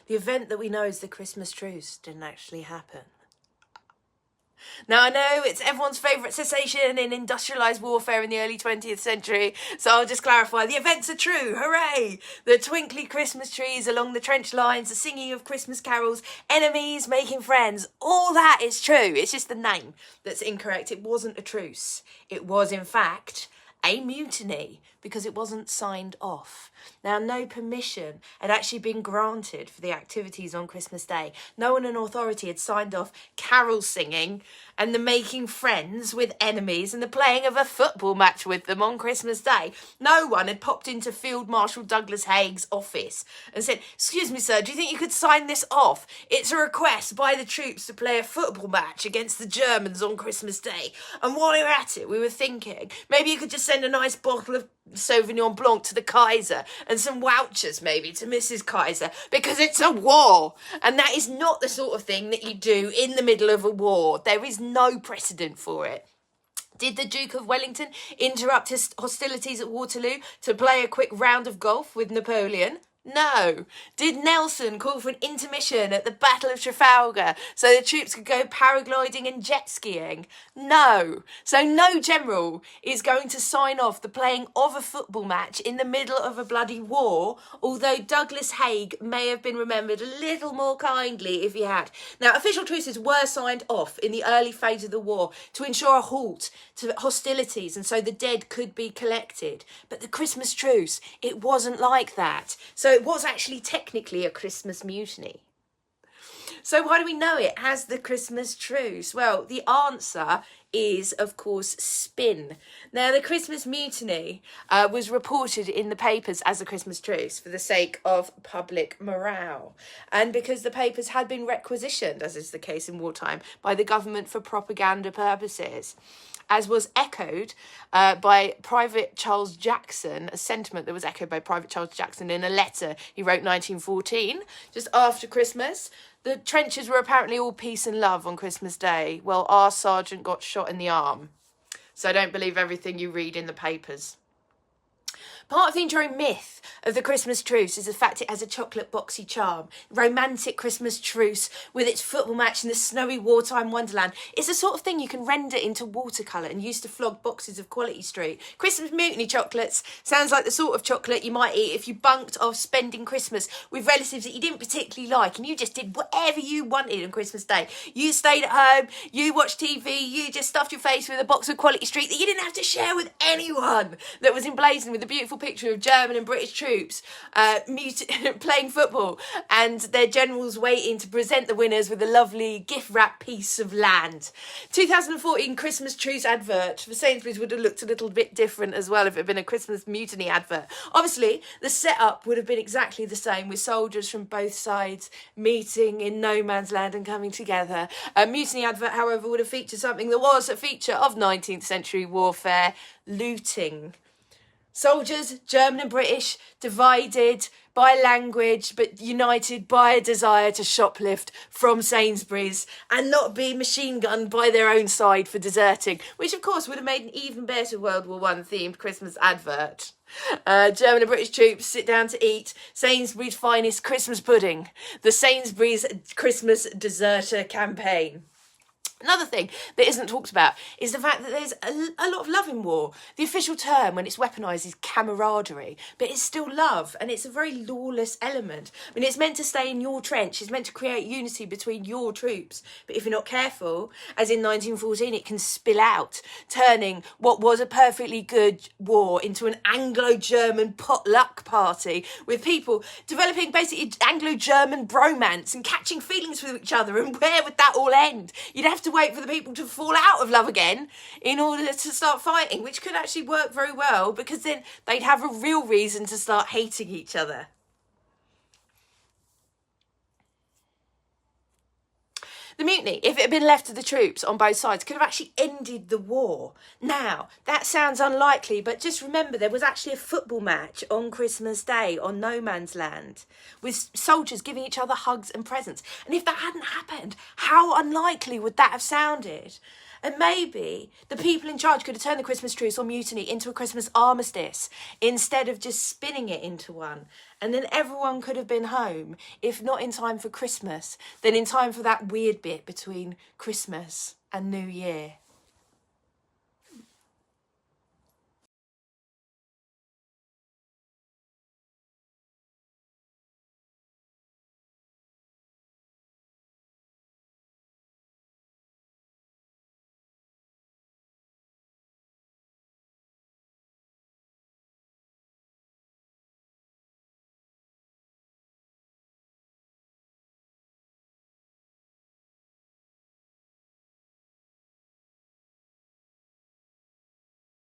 The event that we know as the Christmas Truce didn't actually happen. Now, I know it's everyone's favourite cessation in industrialised warfare in the early 20th century, so I'll just clarify. The events are true, hooray! The twinkly Christmas trees along the trench lines, the singing of Christmas carols, enemies making friends, all that is true. It's just the name that's incorrect. It wasn't a truce. It was, in fact, a mutiny, because it wasn't signed off. Now, no permission had actually been granted for the activities on Christmas Day. No one in authority had signed off carol singing and the making friends with enemies and the playing of a football match with them on Christmas Day. No one had popped into Field Marshal Douglas Haig's office and said, "Excuse me, sir, do you think you could sign this off? It's a request by the troops to play a football match against the Germans on Christmas Day." And while we were at it, we were thinking, maybe you could just send a nice bottle of Sauvignon Blanc to the Kaiser and some vouchers maybe to Mrs. Kaiser, because it's a war, and that is not the sort of thing that you do in the middle of a war. There is no precedent for it. Did the Duke of Wellington interrupt his hostilities at Waterloo to play a quick round of golf with Napoleon? No. Did Nelson call for an intermission at the Battle of Trafalgar so the troops could go paragliding and jet skiing? No. So no general is going to sign off the playing of a football match in the middle of a bloody war, although Douglas Haig may have been remembered a little more kindly if he had. Now, official truces were signed off in the early phase of the war to ensure a halt to hostilities and so the dead could be collected. But the Christmas truce, it wasn't like that. So it was actually technically a Christmas mutiny. So why do we know it as the Christmas Truce? Well, the answer is, of course, spin. Now, the Christmas Mutiny was reported in the papers as a Christmas Truce for the sake of public morale, and because the papers had been requisitioned, as is the case in wartime, by the government for propaganda purposes, as was echoed by Private Charles Jackson, a sentiment that was echoed by Private Charles Jackson in a letter he wrote 1914, just after Christmas. The trenches were apparently all peace and love on Christmas Day. Well, our sergeant got shot in the arm. So don't believe everything you read in the papers. Part of the enduring myth of the Christmas Truce is the fact it has a chocolate boxy charm. Romantic Christmas Truce with its football match in the snowy wartime wonderland. It's the sort of thing you can render into watercolour and use to flog boxes of Quality Street. Christmas Mutiny chocolates sounds like the sort of chocolate you might eat if you bunked off spending Christmas with relatives that you didn't particularly like and you just did whatever you wanted on Christmas Day. You stayed at home, you watched TV, you just stuffed your face with a box of Quality Street that you didn't have to share with anyone, that was emblazoned with a beautiful picture of German and British troops playing football and their generals waiting to present the winners with a lovely gift wrap piece of land. 2014 Christmas Truce advert for Sainsbury's would have looked a little bit different as well if it had been a Christmas Mutiny advert. Obviously, the setup would have been exactly the same, with soldiers from both sides meeting in no man's land and coming together. A Mutiny advert, however, would have featured something that was a feature of 19th century warfare: looting. Soldiers, German and British, divided by language but united by a desire to shoplift from Sainsbury's and not be machine gunned by their own side for deserting, which of course would have made an even better World War I themed Christmas advert. German and British troops sit down to eat Sainsbury's finest Christmas pudding, the Sainsbury's Christmas Deserter campaign. Another thing that isn't talked about is the fact that there's a lot of love in war. The official term, when it's weaponised, is camaraderie, but it's still love, and it's a very lawless element. I mean, it's meant to stay in your trench, it's meant to create unity between your troops, but if you're not careful, as in 1914, it can spill out, turning what was a perfectly good war into an Anglo-German potluck party, with people developing basically Anglo-German bromance and catching feelings for each other, and where would that all end? You'd have to wait for the people to fall out of love again in order to start fighting, which could actually work very well, because then they'd have a real reason to start hating each other. The mutiny, if it had been left to the troops on both sides, could have actually ended the war. Now, that sounds unlikely, but just remember there was actually a football match on Christmas Day on no man's land, with soldiers giving each other hugs and presents. And if that hadn't happened, how unlikely would that have sounded? And maybe the people in charge could have turned the Christmas truce or mutiny into a Christmas armistice instead of just spinning it into one. And then everyone could have been home, if not in time for Christmas, then in time for that weird bit between Christmas and New Year.